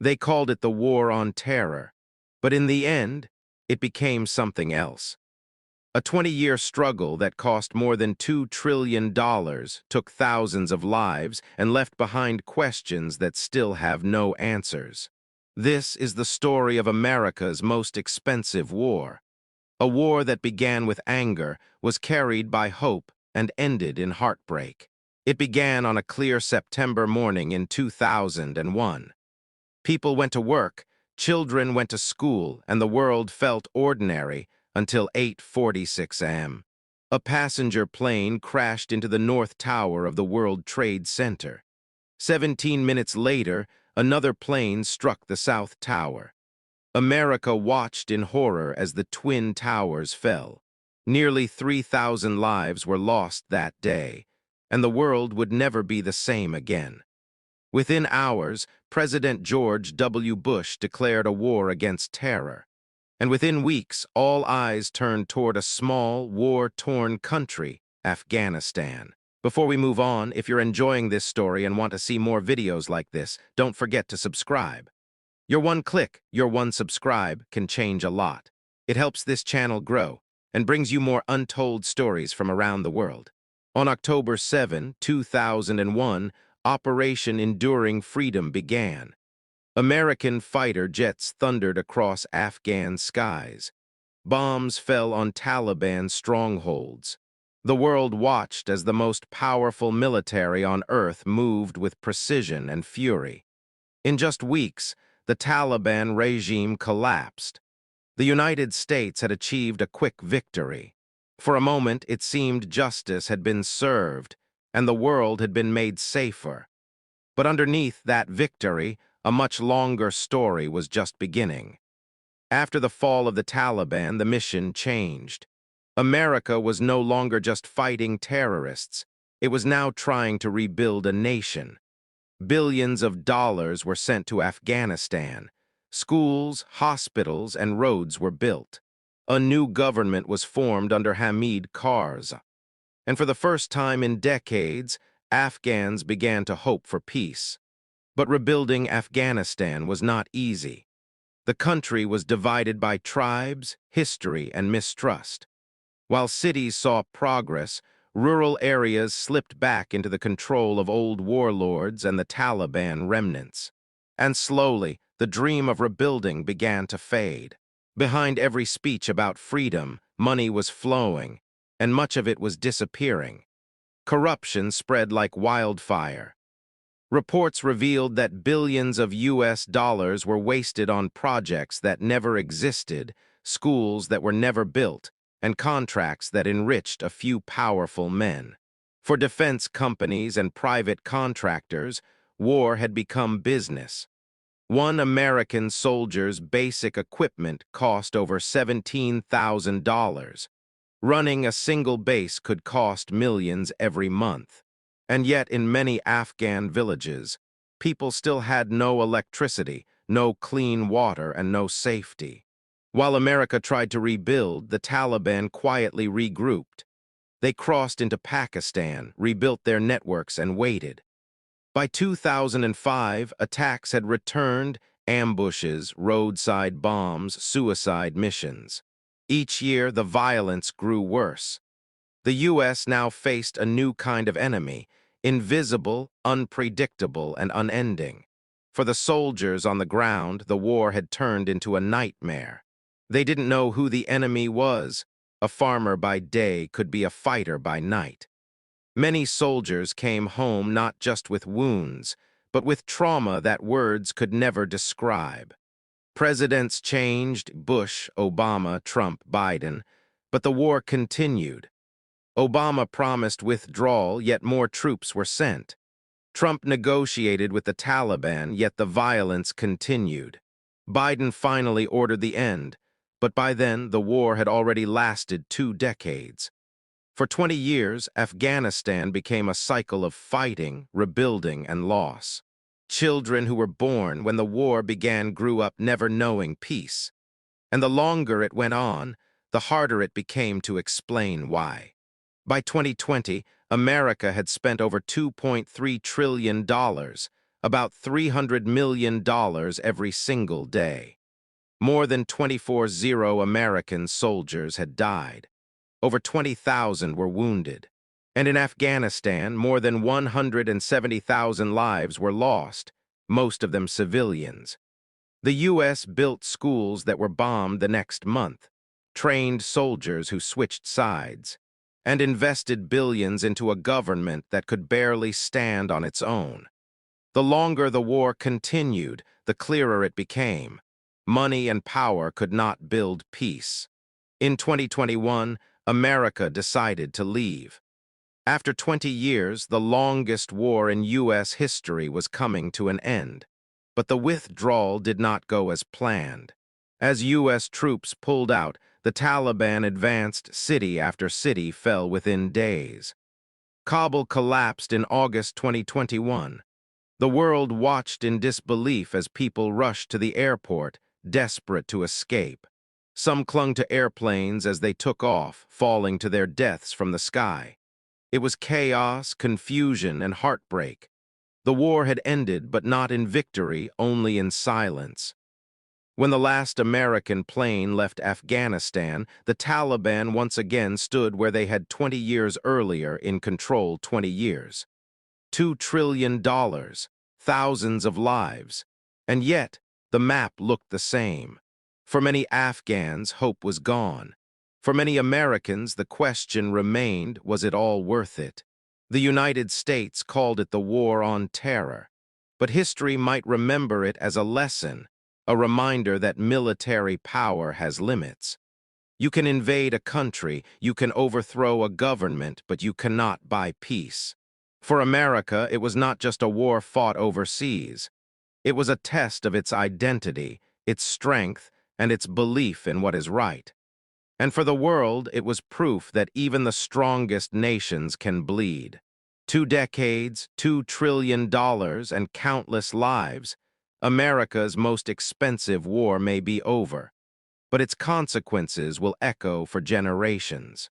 They called it the War on Terror, but in the end, it became something else. A 20-year struggle that cost more than $2 trillion, took thousands of lives, and left behind questions that still have no answers. This is the story of America's most expensive war. A war that began with anger, was carried by hope, and ended in heartbreak. It began on a clear September morning in 2001. People went to work, children went to school, and the world felt ordinary until 8:46 a.m. A passenger plane crashed into the North Tower of the World Trade Center. 17 minutes later, another plane struck the South Tower. America watched in horror as the Twin Towers fell. Nearly 3,000 lives were lost that day, and the world would never be the same again. Within hours, President George W. Bush declared a war against terror. And within weeks, all eyes turned toward a small, war-torn country, Afghanistan. Before we move on, if you're enjoying this story and want to see more videos like this, don't forget to subscribe. Your one click, your one subscribe, can change a lot. It helps this channel grow and brings you more untold stories from around the world. On October 7, 2001, Operation Enduring Freedom began. American fighter jets thundered across Afghan skies. Bombs fell on Taliban strongholds. The world watched as the most powerful military on earth moved with precision and fury. In just weeks, the Taliban regime collapsed. The United States had achieved a quick victory. For a moment, it seemed justice had been served, and the world had been made safer. But underneath that victory, a much longer story was just beginning. After the fall of the Taliban, the mission changed. America was no longer just fighting terrorists. It was now trying to rebuild a nation. Billions of dollars were sent to Afghanistan. Schools, hospitals, and roads were built. A new government was formed under Hamid Karzai. And for the first time in decades, Afghans began to hope for peace. But rebuilding Afghanistan was not easy. The country was divided by tribes, history, and mistrust. While cities saw progress, rural areas slipped back into the control of old warlords and the Taliban remnants. And slowly, the dream of rebuilding began to fade. Behind every speech about freedom, money was flowing, and much of it was disappearing. Corruption spread like wildfire. Reports revealed that billions of US dollars were wasted on projects that never existed, schools that were never built, and contracts that enriched a few powerful men. For defense companies and private contractors, war had become business. One American soldier's basic equipment cost over $17,000. Running a single base could cost millions every month. And yet, in many Afghan villages, people still had no electricity, no clean water, and no safety. While America tried to rebuild, the Taliban quietly regrouped. They crossed into Pakistan, rebuilt their networks, and waited. By 2005, attacks had returned, ambushes, roadside bombs, suicide missions. Each year, the violence grew worse. The U.S. now faced a new kind of enemy, invisible, unpredictable, and unending. For the soldiers on the ground, the war had turned into a nightmare. They didn't know who the enemy was. A farmer by day could be a fighter by night. Many soldiers came home not just with wounds, but with trauma that words could never describe. Presidents changed, Bush, Obama, Trump, Biden, but the war continued. Obama promised withdrawal, yet more troops were sent. Trump negotiated with the Taliban, yet the violence continued. Biden finally ordered the end, but by then the war had already lasted 2 decades. For 20 years, Afghanistan became a cycle of fighting, rebuilding, and loss. Children who were born when the war began grew up never knowing peace. And the longer it went on, the harder it became to explain why. By 2020, America had spent over $2.3 trillion, about $300 million every single day. More than 24,000 American soldiers had died. Over 20,000 were wounded. And in Afghanistan, more than 170,000 lives were lost, most of them civilians. The U.S. built schools that were bombed the next month, trained soldiers who switched sides, and invested billions into a government that could barely stand on its own. The longer the war continued, the clearer it became. Money and power could not build peace. In 2021, America decided to leave. After 20 years, the longest war in U.S. history was coming to an end. But the withdrawal did not go as planned. As U.S. troops pulled out, the Taliban advanced, city after city fell within days. Kabul collapsed in August 2021. The world watched in disbelief as people rushed to the airport, desperate to escape. Some clung to airplanes as they took off, falling to their deaths from the sky. It was chaos, confusion, and heartbreak. The war had ended, but not in victory, only in silence. When the last American plane left Afghanistan, the Taliban once again stood where they had 20 years earlier in control 20 years. $2 trillion, thousands of lives. And yet, the map looked the same. For many Afghans, hope was gone. For many Americans, the question remained, was it all worth it? The United States called it the War on Terror. But history might remember it as a lesson, a reminder that military power has limits. You can invade a country, you can overthrow a government, but you cannot buy peace. For America, it was not just a war fought overseas. It was a test of its identity, its strength, and its belief in what is right. And for the world, it was proof that even the strongest nations can bleed. 2 decades, $2 trillion, and countless lives. America's most expensive war may be over, but its consequences will echo for generations.